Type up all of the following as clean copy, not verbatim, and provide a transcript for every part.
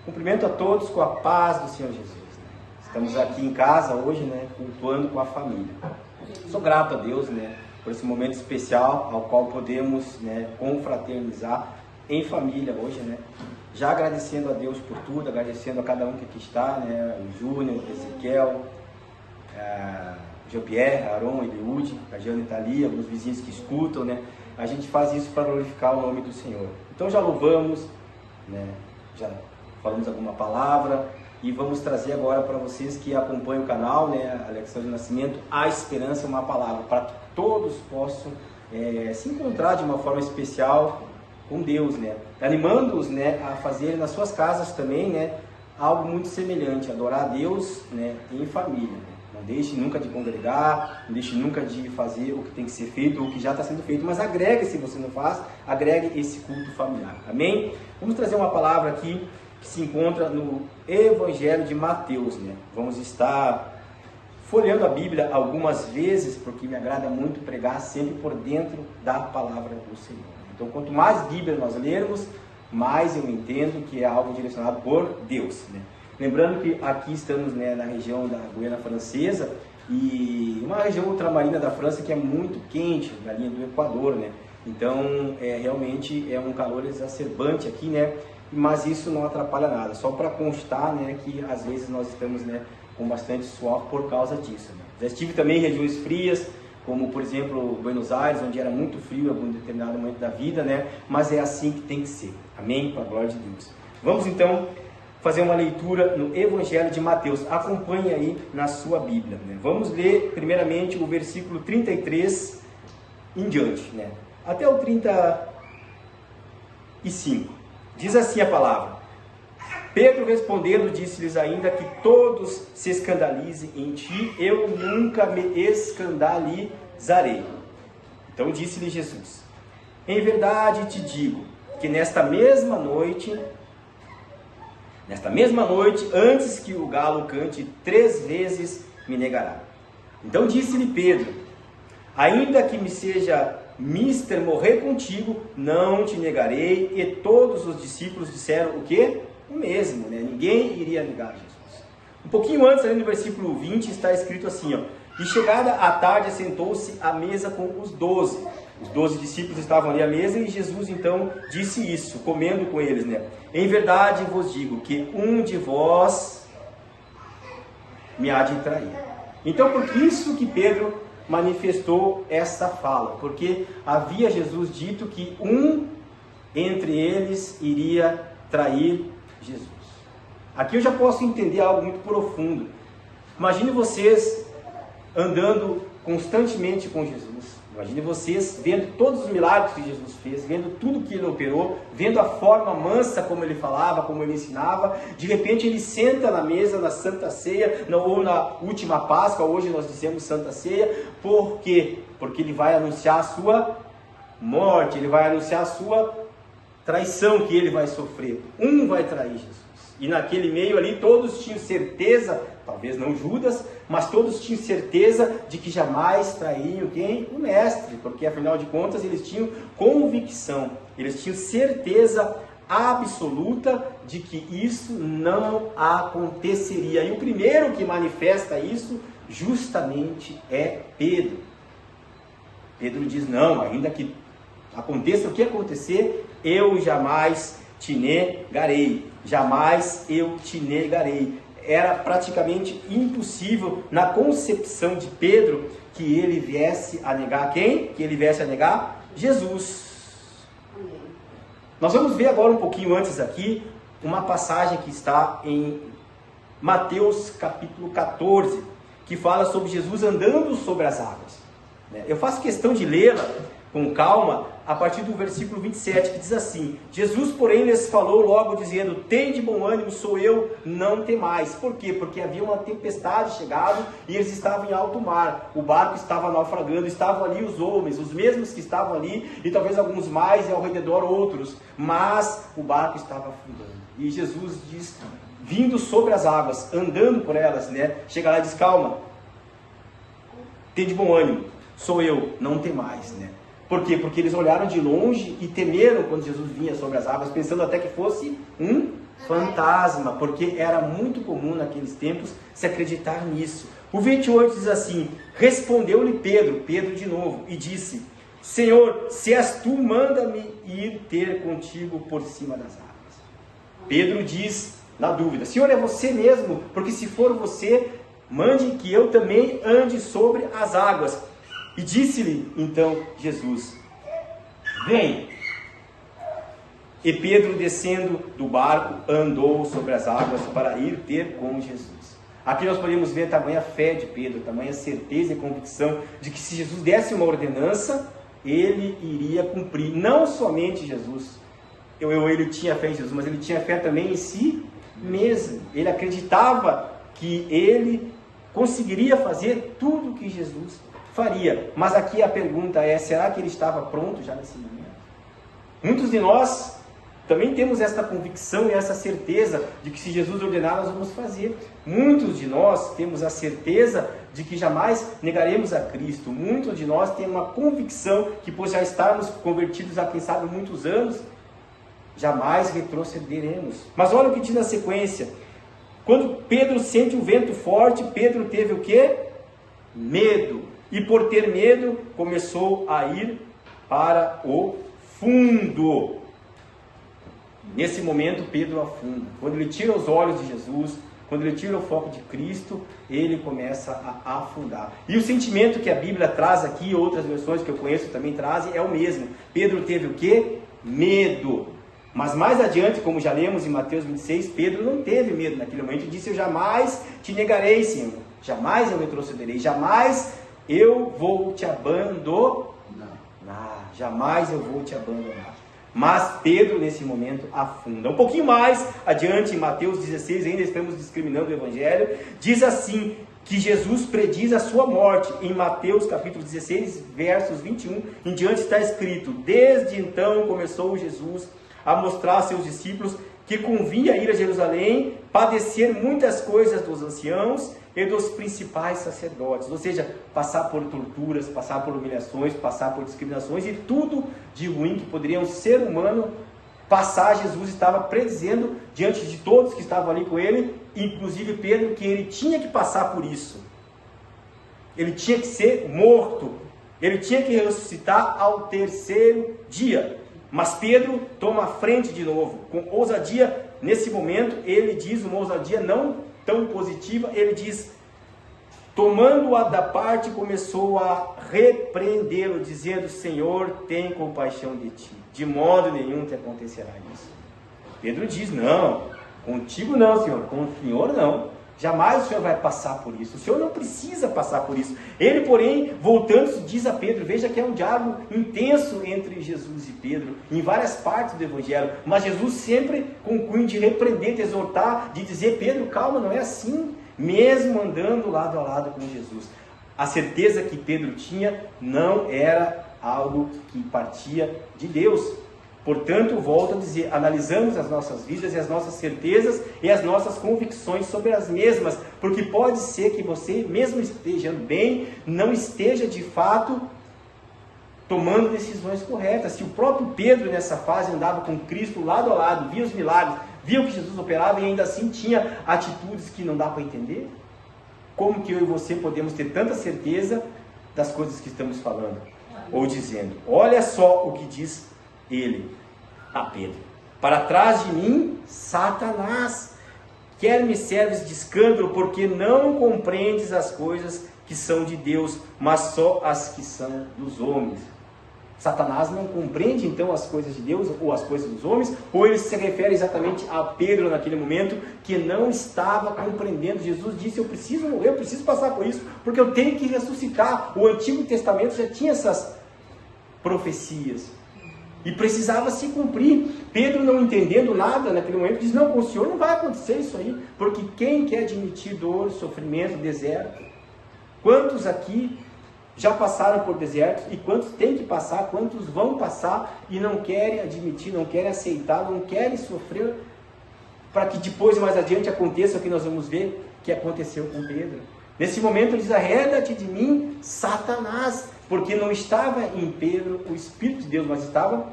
Cumprimento a todos com a paz do Senhor Jesus. Né? Estamos aqui em casa hoje, né, cultuando com a família. Sou grato a Deus, né, por esse momento especial ao qual podemos, né, confraternizar em família hoje, né? Já agradecendo a Deus por tudo, agradecendo a cada um que aqui está, né? O Júnior, o Ezequiel, o Jean-Pierre, a Aron, Eliúde, a Jana Italia, alguns vizinhos que escutam, né? A gente faz isso para glorificar o nome do Senhor. Então já louvamos, né? Já falamos alguma palavra e vamos trazer agora para vocês que acompanham o canal, né? Alexandre Nascimento, a esperança é uma palavra para que todos possam se encontrar de uma forma especial com Deus, né? Animando-os, né, a fazer nas suas casas também, né, algo muito semelhante, adorar a Deus, né, em família. Né? Não deixe nunca de congregar, não deixe nunca de fazer o que tem que ser feito, ou o que já está sendo feito, mas agregue, se você não faz, agregue esse culto familiar. Amém? Vamos trazer uma palavra aqui que se encontra no Evangelho de Mateus, né? Vamos estar folheando a Bíblia algumas vezes, porque me agrada muito pregar sempre por dentro da palavra do Senhor. Então, quanto mais Bíblia nós lermos, mais eu entendo que é algo direcionado por Deus, né? Lembrando que aqui estamos, né, na região da Guiana Francesa, e uma região ultramarina da França que é muito quente, na linha do Equador, né? Então, realmente é um calor exacerbante aqui, né? Mas isso não atrapalha nada, só para constar, né, que às vezes nós estamos, né, com bastante suor por causa disso, né? Já estive também em regiões frias, como por exemplo Buenos Aires, onde era muito frio em algum determinado momento da vida, né? Mas é assim que tem que ser, amém? Para a glória de Deus. Vamos então fazer uma leitura no Evangelho de Mateus. Acompanhe aí na sua Bíblia, né? Vamos ler primeiramente o versículo 33 em diante, né? Até o 35. Diz assim a palavra: Pedro respondendo disse-lhes ainda que todos se escandalizem em ti, eu nunca me escandalizarei. Então disse-lhe Jesus: em verdade te digo que nesta mesma noite, antes que o galo cante 3 vezes, me negará. Então disse-lhe Pedro: ainda que me seja mister morrer contigo, não te negarei. E todos os discípulos disseram o quê? O mesmo, né? Ninguém iria negar Jesus. Um pouquinho antes, ali no versículo 20, está escrito assim, ó: e chegada a tarde, assentou-se à mesa com os 12. Os 12 discípulos estavam ali à mesa e Jesus então disse isso, comendo com eles, né? Em verdade vos digo que um de vós me há de trair. Então, por isso que Pedro manifestou essa fala, porque havia Jesus dito que um entre eles iria trair Jesus. Aqui eu já posso entender algo muito profundo. Imagine vocês andando constantemente com Jesus. Imagine vocês vendo todos os milagres que Jesus fez, vendo tudo que ele operou, vendo a forma mansa como ele falava, como ele ensinava. De repente ele senta na mesa, na Santa Ceia, ou na última Páscoa, hoje nós dizemos Santa Ceia. Por quê? Porque ele vai anunciar a sua morte, ele vai anunciar a sua traição que ele vai sofrer. Um vai trair Jesus. E naquele meio ali todos tinham certeza, talvez não Judas, mas todos tinham certeza de que jamais trairiam quem? O mestre, porque afinal de contas eles tinham convicção, eles tinham certeza absoluta de que isso não aconteceria. E o primeiro que manifesta isso justamente é Pedro. Pedro diz: não, ainda que aconteça o que acontecer, eu jamais te negarei. Jamais eu te negarei. Era praticamente impossível na concepção de Pedro que ele viesse a negar quem? Que ele viesse a negar Jesus. Nós vamos ver agora um pouquinho antes aqui uma passagem que está em Mateus capítulo 14, que fala sobre Jesus andando sobre as águas. Eu faço questão de lê-la com calma a partir do versículo 27, que diz assim: Jesus, porém, lhes falou logo, dizendo: tende bom ânimo, sou eu, não temais. Por quê? Porque havia uma tempestade chegado e eles estavam em alto mar, o barco estava naufragando, estavam ali os homens, os mesmos que estavam ali, e talvez alguns mais, e ao redor outros, mas o barco estava afundando. E Jesus diz, vindo sobre as águas, andando por elas, né? Chega lá e diz: calma, tende bom ânimo, sou eu, não temais, né? Por quê? Porque eles olharam de longe e temeram quando Jesus vinha sobre as águas, pensando até que fosse um fantasma, porque era muito comum naqueles tempos se acreditar nisso. O 28 diz assim: respondeu-lhe Pedro de novo, e disse: Senhor, se és tu, manda-me ir ter contigo por cima das águas. Pedro diz, na dúvida: Senhor, é você mesmo? Porque se for você, mande que eu também ande sobre as águas. E disse-lhe então Jesus: vem. E Pedro, descendo do barco, andou sobre as águas para ir ter com Jesus. Aqui nós podemos ver a tamanha fé de Pedro, a tamanha certeza e convicção de que se Jesus desse uma ordenança, ele iria cumprir. Não somente Jesus, ele tinha fé em Jesus, mas ele tinha fé também em si mesmo. Ele acreditava que ele conseguiria fazer tudo o que Jesus faria. Mas aqui a pergunta é: será que ele estava pronto já nesse momento? Muitos de nós também temos esta convicção e essa certeza de que se Jesus ordenar, nós vamos fazer. Muitos de nós temos a certeza de que jamais negaremos a Cristo. Muitos de nós têm uma convicção que, por já estarmos convertidos há, quem sabe, muitos anos, jamais retrocederemos. Mas olha o que diz na sequência. Quando Pedro sente um vento forte, Pedro teve o quê? Medo. E por ter medo, começou a ir para o fundo. Nesse momento, Pedro afunda. Quando ele tira os olhos de Jesus, quando ele tira o foco de Cristo, ele começa a afundar. E o sentimento que a Bíblia traz aqui, outras versões que eu conheço também trazem, é o mesmo. Pedro teve o quê? Medo. Mas mais adiante, como já lemos em Mateus 26, Pedro não teve medo naquele momento e disse: eu jamais te negarei, Senhor. Jamais eu retrocederei. Jamais eu vou te abandonar. Jamais eu vou te abandonar. Mas Pedro, nesse momento, afunda. Um pouquinho mais adiante, em Mateus 16, ainda estamos discriminando o Evangelho, diz assim, que Jesus prediz a sua morte. Em Mateus capítulo 16, versos 21, em diante está escrito: desde então começou Jesus a mostrar a seus discípulos que convinha ir a Jerusalém, padecer muitas coisas dos anciãos e dos principais sacerdotes, ou seja, passar por torturas, passar por humilhações, passar por discriminações e tudo de ruim que poderia um ser humano passar. Jesus estava predizendo diante de todos que estavam ali com ele, inclusive Pedro, que ele tinha que passar por isso. Ele tinha que ser morto, ele tinha que ressuscitar ao terceiro dia. Mas Pedro toma a frente de novo, com ousadia. Nesse momento ele diz uma ousadia não tão positiva, ele diz: tomando-a da parte, começou a repreendê-lo, dizendo: Senhor, tem compaixão de ti, de modo nenhum te acontecerá isso. Pedro diz: não, contigo não, Senhor, com o Senhor não. Jamais o Senhor vai passar por isso. O Senhor não precisa passar por isso. Ele, porém, voltando-se, diz a Pedro, veja que é um diálogo intenso entre Jesus e Pedro, em várias partes do Evangelho, mas Jesus sempre com o cunho de repreender, de exortar, de dizer: Pedro, calma, não é assim, mesmo andando lado a lado com Jesus. A certeza que Pedro tinha não era algo que partia de Deus. Portanto, volto a dizer, analisamos as nossas vidas e as nossas certezas e as nossas convicções sobre as mesmas, porque pode ser que você, mesmo estejando bem, não esteja de fato tomando decisões corretas. Se o próprio Pedro nessa fase andava com Cristo lado a lado, via os milagres, via o que Jesus operava e ainda assim tinha atitudes que não dá para entender, como que eu e você podemos ter tanta certeza das coisas que estamos falando ou dizendo? Olha só o que diz ele a Pedro: para trás de mim, Satanás, quer me serves de escândalo, porque não compreendes as coisas que são de Deus, mas só as que são dos homens. Satanás não compreende então as coisas de Deus ou as coisas dos homens? Ou ele se refere exatamente a Pedro naquele momento, que não estava compreendendo? Jesus disse: eu preciso morrer, eu preciso passar por isso, porque eu tenho que ressuscitar. O Antigo Testamento já tinha essas profecias e precisava se cumprir. Pedro, não entendendo nada naquele momento, diz: não, com o Senhor não vai acontecer isso aí, porque quem quer admitir dor, sofrimento, deserto? Quantos aqui já passaram por desertos, e quantos têm que passar, quantos vão passar e não querem admitir, não querem aceitar, não querem sofrer, para que depois, mais adiante, aconteça o que nós vamos ver que aconteceu com Pedro. Nesse momento ele diz: arreda-te de mim, Satanás, porque não estava em Pedro o Espírito de Deus, mas estava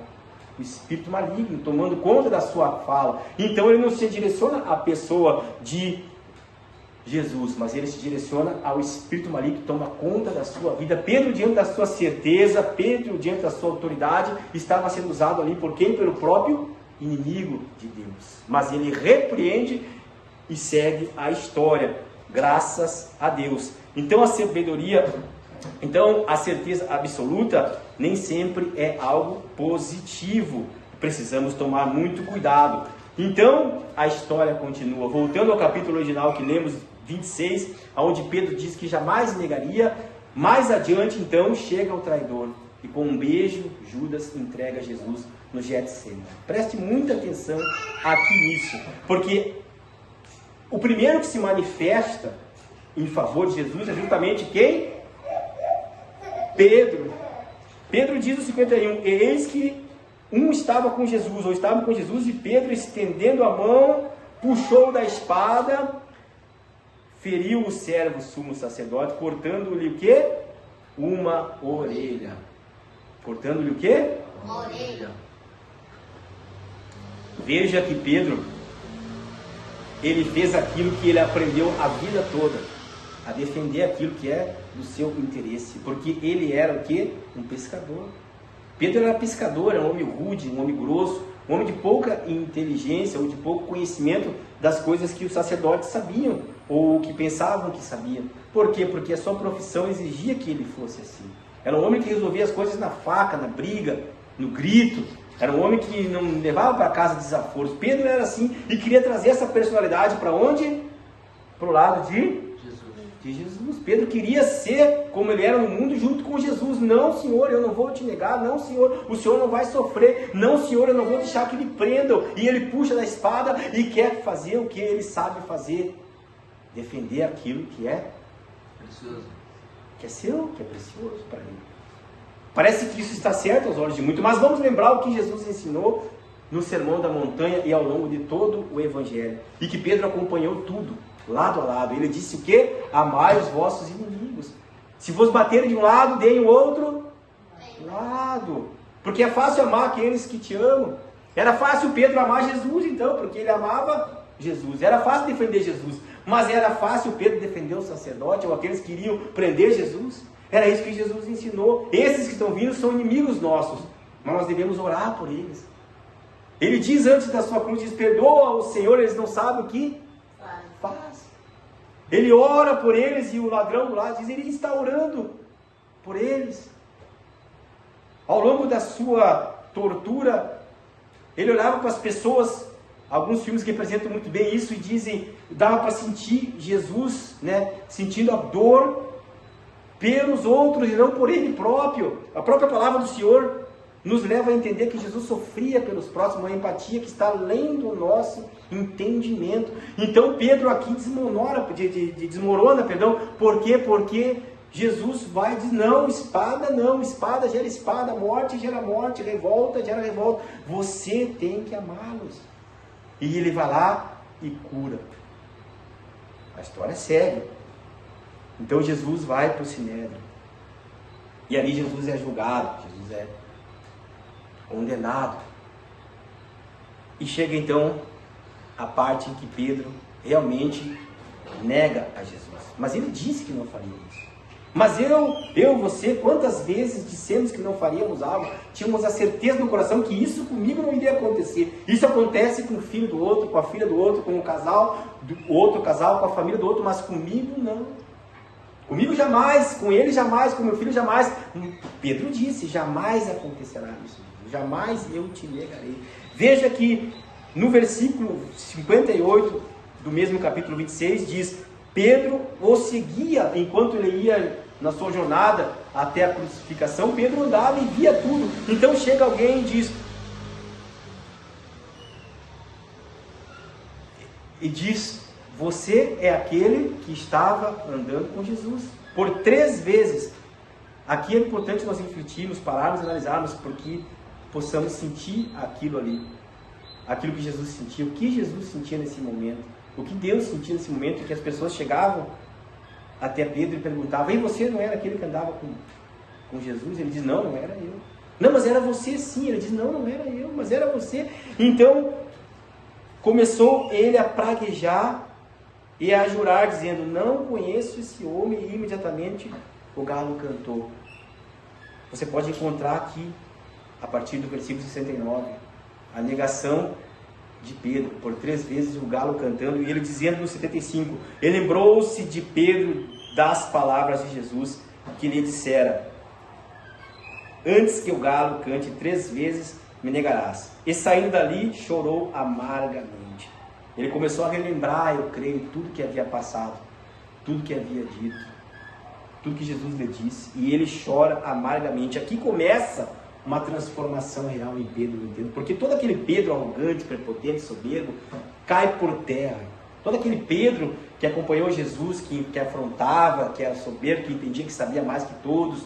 o espírito maligno tomando conta da sua fala. Então ele não se direciona à pessoa de Jesus, mas ele se direciona ao espírito maligno que toma conta da sua vida. Pedro, diante da sua certeza, Pedro, diante da sua autoridade, estava sendo usado ali por quem? Pelo próprio inimigo de Deus. Mas ele repreende e segue a história, graças a Deus. Então a sabedoria, então a certeza absoluta nem sempre é algo positivo. Precisamos tomar muito cuidado. Então a história continua. Voltando ao capítulo original que lemos, 26, onde Pedro diz que jamais negaria. Mais adiante, então, chega o traidor. E com um beijo, Judas entrega Jesus no Getsemane. Preste muita atenção aqui nisso. Porque o primeiro que se manifesta em favor de Jesus é justamente quem? Pedro. Pedro diz no 51, eis que um estava com Jesus, ou estava com Jesus, e Pedro, estendendo a mão, puxou da espada, feriu o servo sumo sacerdote, cortando-lhe o quê? Uma orelha. Cortando-lhe o quê? Uma orelha. Veja que Pedro, ele fez aquilo que ele aprendeu a vida toda, a defender aquilo que é do seu interesse, porque ele era o quê? Um pescador. Pedro era pescador, era um homem rude, um homem grosso, um homem de pouca inteligência ou de pouco conhecimento das coisas que os sacerdotes sabiam ou que pensavam que sabiam. Por quê? Porque a sua profissão exigia que ele fosse assim. Era um homem que resolvia as coisas na faca, na briga, no grito. Era um homem que não levava para casa desaforos. Pedro era assim e queria trazer essa personalidade para onde? Para o lado de Jesus. Pedro queria ser como ele era no mundo junto com Jesus. Não, Senhor, eu não vou te negar. Não, Senhor, o Senhor não vai sofrer. Não, Senhor, eu não vou deixar que me prendam. E ele puxa da espada e quer fazer o que ele sabe fazer. Defender aquilo que é precioso. Que é seu, que é precioso para ele. Parece que isso está certo aos olhos de muitos, mas vamos lembrar o que Jesus ensinou no Sermão da Montanha e ao longo de todo o Evangelho. E que Pedro acompanhou tudo, lado a lado. Ele disse o quê? Amai os vossos inimigos. Se vos baterem de um lado, deem o outro lado. Porque é fácil amar aqueles que te amam. Era fácil Pedro amar Jesus, então, porque ele amava Jesus. Era fácil defender Jesus. Mas era fácil Pedro defender o sacerdote ou aqueles que queriam prender Jesus? Era isso que Jesus ensinou. Esses que estão vindo são inimigos nossos, mas nós devemos orar por eles. Ele diz antes da sua cruz, diz, perdoa o Senhor, eles não sabem o que faz. Ele ora por eles e o ladrão do lado diz, ele está orando por eles. Ao longo da sua tortura, ele olhava para as pessoas. Alguns filmes representam muito bem isso e dizem, dava para sentir Jesus, né, sentindo a dor pelos outros e não por ele próprio. A própria palavra do Senhor nos leva a entender que Jesus sofria pelos próximos, uma empatia que está além do nosso entendimento. Então Pedro aqui desmorona, por quê? Porque Jesus vai dizer, não, espada gera espada, morte gera morte, revolta gera revolta. Você tem que amá-los. E ele vai lá e cura. A história segue. Então Jesus vai para o Sinédrio. E ali Jesus é julgado, Jesus é condenado. E chega então a parte em que Pedro realmente nega a Jesus. Mas ele disse que não faria isso. Mas você, quantas vezes dissemos que não faríamos algo, tínhamos a certeza no coração que isso comigo não iria acontecer. Isso acontece com o filho do outro, com a filha do outro, com o casal do outro casal, com a família do outro, mas comigo não. Comigo jamais, com ele jamais, com meu filho jamais. Pedro disse, jamais acontecerá isso. Jamais eu te negarei. Veja que no versículo 58 do mesmo capítulo 26 diz, Pedro o seguia enquanto ele ia na sua jornada até a crucificação. Pedro andava e via tudo. Então chega alguém e diz, você é aquele que estava andando com Jesus. Por 3 vezes. Aqui é importante nós refletirmos, pararmos e analisarmos, porque possamos sentir aquilo ali. Aquilo que Jesus sentia. O que Jesus sentia nesse momento. O que Deus sentia nesse momento em que as pessoas chegavam até Pedro e perguntavam, e você não era aquele que andava com Jesus? Ele diz, não era eu. Não, mas era você sim. Ele diz, não, não era eu, mas era você. Então, começou ele a praguejar e a jurar, dizendo, não conheço esse homem, e imediatamente o galo cantou. Você pode encontrar aqui, a partir do versículo 69, a negação de Pedro, por 3 vezes o galo cantando, e ele dizendo no 75, ele lembrou-se de Pedro das palavras de Jesus, que lhe dissera, antes que o galo cante 3 vezes, me negarás. E saindo dali, chorou amargamente. Ele começou a relembrar, eu creio, tudo que havia passado, tudo que havia dito, tudo que Jesus lhe disse, e ele chora amargamente. Aqui começa uma transformação real em Pedro, entendo? Porque todo aquele Pedro arrogante, prepotente, soberbo, cai por terra. Todo aquele Pedro que acompanhou Jesus, que afrontava, que era soberbo, que entendia que sabia mais que todos,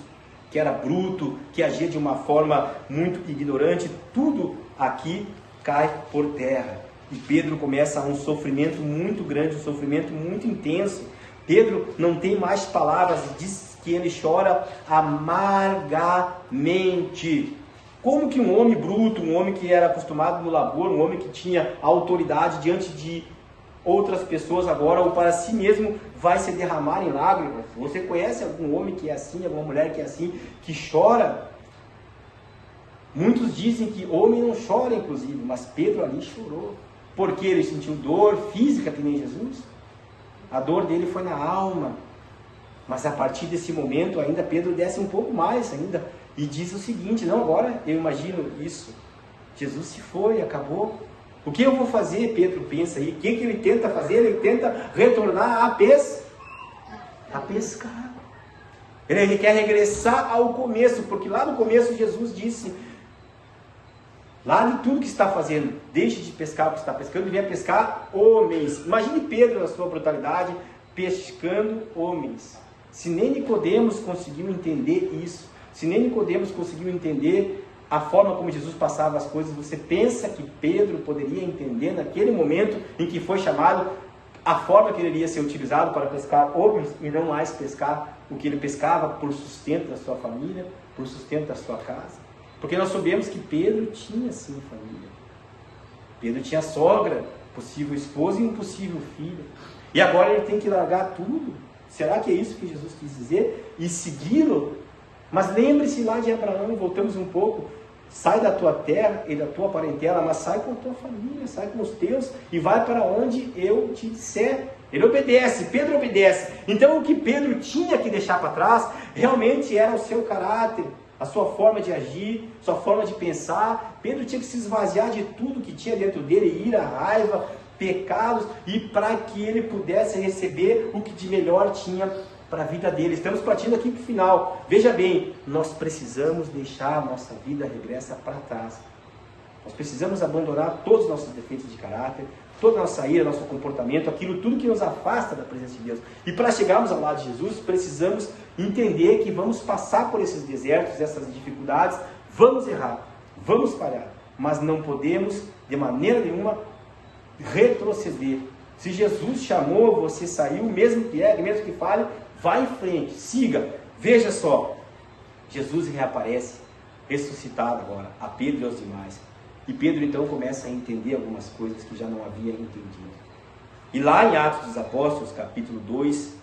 que era bruto, que agia de uma forma muito ignorante, tudo aqui cai por terra. E Pedro começa um sofrimento muito grande, um sofrimento muito intenso. Pedro não tem mais palavras, diz que ele chora amargamente. Como que um homem bruto, um homem que era acostumado no labor, um homem que tinha autoridade diante de outras pessoas agora, ou para si mesmo, vai se derramar em lágrimas? Você conhece algum homem que é assim, alguma mulher que é assim, que chora? Muitos dizem que homem não chora, inclusive, mas Pedro ali chorou. Porque ele sentiu dor física, que nem Jesus. A dor dele foi na alma. Mas a partir desse momento, ainda Pedro desce um pouco mais ainda. E diz o seguinte, não, agora eu imagino isso. Jesus se foi, acabou. O que eu vou fazer, Pedro pensa aí. O que ele tenta fazer? Ele tenta retornar a pescar. Ele quer regressar ao começo, porque lá no começo Jesus disse, lá de tudo que está fazendo, deixe de pescar o que está pescando e venha pescar homens. Imagine Pedro na sua brutalidade, pescando homens. Se nem Nicodemos conseguiu entender isso, se nem Nicodemos conseguiu entender a forma como Jesus passava as coisas, você pensa que Pedro poderia entender naquele momento em que foi chamado, a forma que ele iria ser utilizado para pescar homens e não mais pescar o que ele pescava por sustento da sua família, por sustento da sua casa? Porque nós sabemos que Pedro tinha sim família. Pedro tinha sogra, possível esposa e um possível filho. E agora ele tem que largar tudo. Será que é isso que Jesus quis dizer? E segui-lo? Mas lembre-se lá de Abraão, voltamos um pouco. Sai da tua terra e da tua parentela, mas sai com a tua família, sai com os teus e vai para onde eu te disser. Ele obedece, Pedro obedece. Então o que Pedro tinha que deixar para trás realmente era o seu caráter, a sua forma de agir, sua forma de pensar. Pedro tinha que se esvaziar de tudo que tinha dentro dele, ira, raiva, pecados, e para que ele pudesse receber o que de melhor tinha para a vida dele. Estamos partindo aqui para o final. Veja bem, nós precisamos deixar a nossa vida regressa para trás. Nós precisamos abandonar todos os nossos defeitos de caráter, toda a nossa ira, nosso comportamento, aquilo tudo que nos afasta da presença de Deus. E para chegarmos ao lado de Jesus, precisamos entender que vamos passar por esses desertos, essas dificuldades, vamos errar, vamos falhar, mas não podemos de maneira nenhuma retroceder. Se Jesus chamou, você saiu, mesmo que erre, mesmo que falhe, vá em frente, siga. Veja só, Jesus reaparece, ressuscitado agora, a Pedro e aos demais. E Pedro então começa a entender algumas coisas que já não havia entendido. E lá em Atos dos Apóstolos, capítulo 2,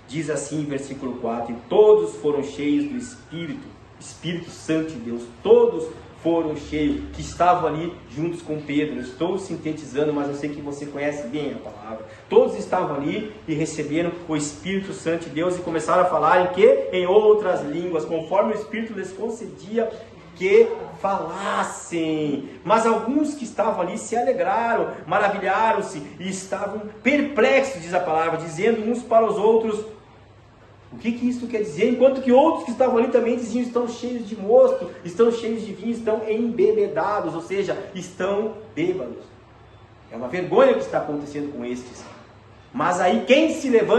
diz assim, versículo 4, e todos foram cheios do Espírito Santo de Deus, todos foram cheios, que estavam ali juntos com Pedro. Estou sintetizando, mas eu sei que você conhece bem a palavra. Todos estavam ali e receberam o Espírito Santo de Deus e começaram a falar em quê? Em outras línguas, conforme o Espírito lhes concedia que falassem. Mas alguns que estavam ali se alegraram, maravilharam-se e estavam perplexos, diz a palavra, dizendo uns para os outros, o que isso quer dizer? Enquanto que outros que estavam ali também diziam, estão cheios de mosto, estão cheios de vinho, estão embebedados, ou seja, estão bêbados. É uma vergonha o que está acontecendo com estes. Mas aí quem se levanta